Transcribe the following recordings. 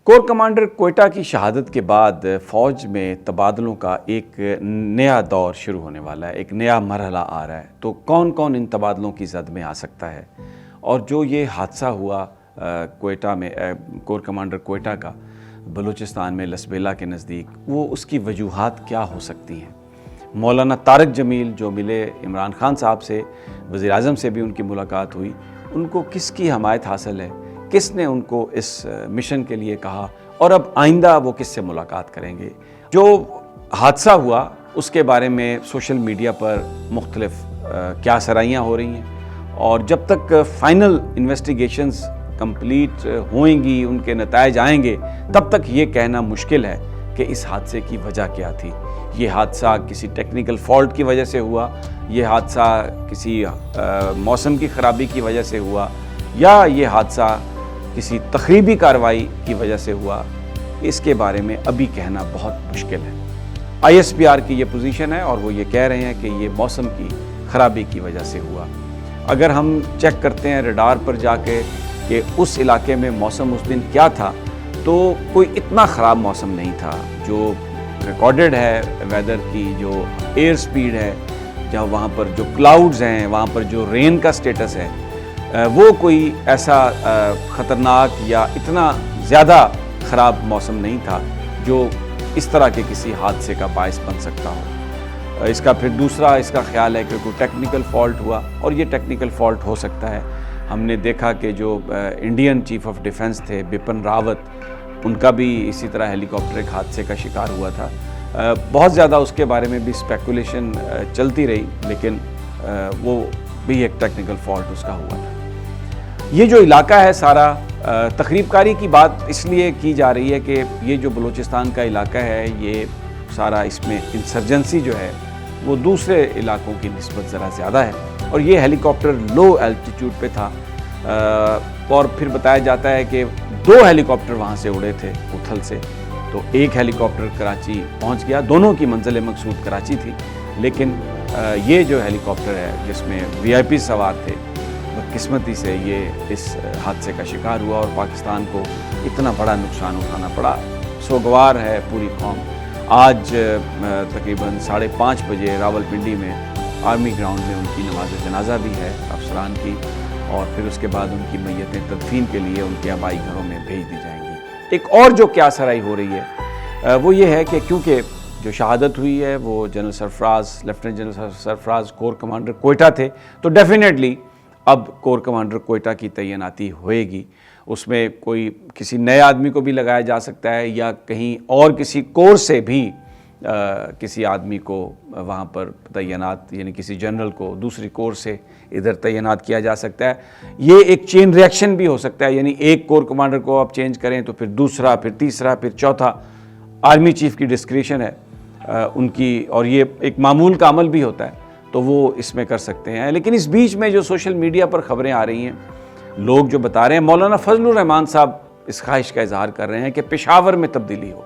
Corps commander Quetta کی شہادت کے بعد فوج میں تبادلوں کا ایک نیا دور شروع ہونے والا ہے، ایک نیا مرحلہ آ رہا ہے۔ تو کون کون ان تبادلوں کی زد میں آ سکتا ہے؟ اور جو یہ حادثہ ہوا کوئٹہ میں، کور کمانڈر کوئٹہ کا بلوچستان میں لسبیلا کے نزدیک، وہ اس کی وجوہات کیا ہو سکتی ہیں؟ مولانا طارق جمیل جو ملے عمران خان صاحب سے، وزیر اعظم سے بھی ان کی ملاقات ہوئی، ان کو کس کی حمایت حاصل ہے؟ کس نے ان کو اس مشن کے لیے کہا؟ اور اب آئندہ وہ کس سے ملاقات کریں گے؟ جو حادثہ ہوا اس کے بارے میں سوشل میڈیا پر مختلف کیا سرائیاں ہو رہی ہیں، اور جب تک فائنل انویسٹیگیشنز کمپلیٹ ہوئیں گی، ان کے نتائج آئیں گے، تب تک یہ کہنا مشکل ہے کہ اس حادثے کی وجہ کیا تھی۔ یہ حادثہ کسی ٹیکنیکل فالٹ کی وجہ سے ہوا، یہ حادثہ کسی موسم کی خرابی کی وجہ سے ہوا، یا یہ حادثہ کسی تخریبی کارروائی کی وجہ سے ہوا، اس کے بارے میں ابھی کہنا بہت مشکل ہے۔ آئی ایس پی آر کی یہ پوزیشن ہے اور وہ یہ کہہ رہے ہیں کہ یہ موسم کی خرابی کی وجہ سے ہوا۔ اگر ہم چیک کرتے ہیں ریڈار پر جا کے کہ اس علاقے میں موسم اس دن کیا تھا، تو کوئی اتنا خراب موسم نہیں تھا۔ جو ریکارڈڈ ہے ویدر کی جو ایئر سپیڈ ہے، جہاں وہاں پر جو کلاؤڈز ہیں، وہاں پر جو رین کا سٹیٹس ہے، وہ کوئی ایسا خطرناک یا اتنا زیادہ خراب موسم نہیں تھا جو اس طرح کے کسی حادثے کا باعث بن سکتا ہو۔ اس کا پھر دوسرا اس کا خیال ہے کہ کوئی ٹیکنیکل فالٹ ہوا، اور یہ ٹیکنیکل فالٹ ہو سکتا ہے۔ ہم نے دیکھا کہ جو انڈین چیف آف ڈیفنس تھے بپن راوت، ان کا بھی اسی طرح ہیلی کاپٹر ایک حادثے کا شکار ہوا تھا۔ بہت زیادہ اس کے بارے میں بھی اسپیکولیشن چلتی رہی، لیکن وہ بھی ایک ٹیکنیکل فالٹ اس کا ہوا تھا۔ یہ جو علاقہ ہے سارا، تخریب کاری کی بات اس لیے کی جا رہی ہے کہ یہ جو بلوچستان کا علاقہ ہے، یہ سارا اس میں انسرجنسی جو ہے وہ دوسرے علاقوں کی نسبت ذرا زیادہ ہے، اور یہ ہیلی کاپٹر لو الٹیٹیوڈ پہ تھا، اور پھر بتایا جاتا ہے کہ 2 ہیلی کاپٹر وہاں سے اڑے تھے اتھل سے۔ تو ایک ہیلی کاپٹر کراچی پہنچ گیا، دونوں کی منزل مقصود کراچی تھی، لیکن یہ جو ہیلی کاپٹر ہے جس میں VIP سوار تھے، بدقسمتی سے یہ اس حادثے کا شکار ہوا اور پاکستان کو اتنا بڑا نقصان اٹھانا پڑا۔ سوگوار ہے پوری قوم۔ آج تقریباً 5:30 بجے راولپنڈی میں آرمی گراؤنڈ میں ان کی نماز جنازہ بھی ہے افسران کی، اور پھر اس کے بعد ان کی میتیں تدفین کے لیے ان کے آبائی گھروں میں بھیج دی جائیں گی۔ ایک اور جو کیا سرائی ہو رہی ہے وہ یہ ہے کہ کیونکہ جو شہادت ہوئی ہے وہ جنرل سرفراز، لیفٹیننٹ جنرل سرفراز کور کمانڈر کوئٹہ تھے، تو ڈیفینیٹلی اب کور کمانڈر کوئٹہ کی تعیناتی ہوئے گی۔ اس میں کوئی کسی نئے آدمی کو بھی لگایا جا سکتا ہے، یا کہیں اور کسی کور سے بھی کسی آدمی کو وہاں پر تعینات، یعنی کسی جنرل کو دوسری کور سے ادھر تعینات کیا جا سکتا ہے۔ یہ ایک چین ریئیکشن بھی ہو سکتا ہے، یعنی ایک کور کمانڈر کو آپ چینج کریں تو پھر دوسرا، پھر تیسرا، پھر چوتھا۔ آرمی چیف کی ڈسکریشن ہے ان کی، اور یہ ایک معمول کا عمل بھی ہوتا ہے، تو وہ اس میں کر سکتے ہیں۔ لیکن اس بیچ میں جو سوشل میڈیا پر خبریں آ رہی ہیں، لوگ جو بتا رہے ہیں، مولانا فضل الرحمان صاحب اس خواہش کا اظہار کر رہے ہیں کہ پشاور میں تبدیلی ہو۔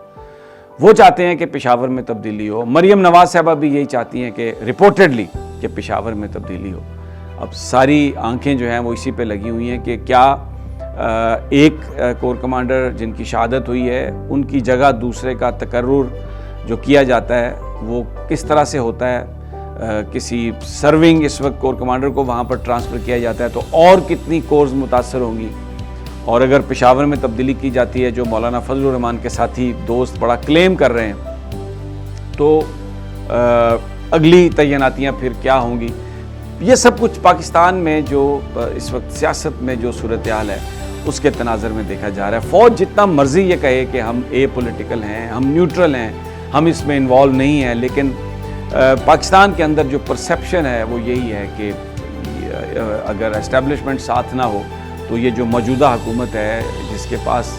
وہ چاہتے ہیں کہ پشاور میں تبدیلی ہو۔ مریم نواز صاحبہ بھی یہی چاہتی ہیں کہ رپورٹڈلی کہ پشاور میں تبدیلی ہو۔ اب ساری آنکھیں جو ہیں وہ اسی پہ لگی ہوئی ہیں کہ کیا ایک کور کمانڈر جن کی شہادت ہوئی ہے، ان کی جگہ دوسرے کا تقرر جو کیا جاتا ہے وہ کس طرح سے ہوتا ہے؟ کسی سرونگ اس وقت کور کمانڈر کو وہاں پر ٹرانسفر کیا جاتا ہے تو اور کتنی کورز متاثر ہوں گی؟ اور اگر پشاور میں تبدیلی کی جاتی ہے، جو مولانا فضل الرحمان کے ساتھی دوست بڑا کلیم کر رہے ہیں، تو اگلی تعیناتیاں پھر کیا ہوں گی؟ یہ سب کچھ پاکستان میں جو اس وقت سیاست میں جو صورتحال ہے اس کے تناظر میں دیکھا جا رہا ہے۔ فوج جتنا مرضی یہ کہے کہ ہم پولیٹیکل ہیں، ہم نیوٹرل ہیں، ہم اس میں انوالو نہیں ہیں، لیکن پاکستان کے اندر جو پرسیپشن ہے وہ یہی ہے کہ اگر اسٹیبلشمنٹ ساتھ نہ ہو تو یہ جو موجودہ حکومت ہے، جس کے پاس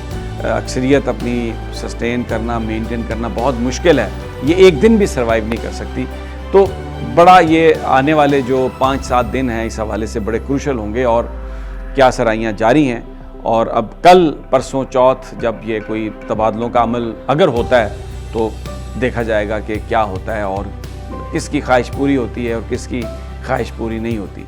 اکثریت اپنی سسٹین کرنا، مینٹین کرنا بہت مشکل ہے، یہ ایک دن بھی سروائیو نہیں کر سکتی۔ تو بڑا یہ آنے والے جو 5-7 دن ہیں اس حوالے سے بڑے کروشل ہوں گے، اور کیا سرائیاں جاری ہیں۔ اور اب کل پرسوں چوتھ جب یہ کوئی تبادلوں کا عمل اگر ہوتا ہے تو دیکھا جائے گا کہ کیا ہوتا ہے، اور کس کی خواہش پوری ہوتی ہے اور کس کی خواہش پوری نہیں ہوتی۔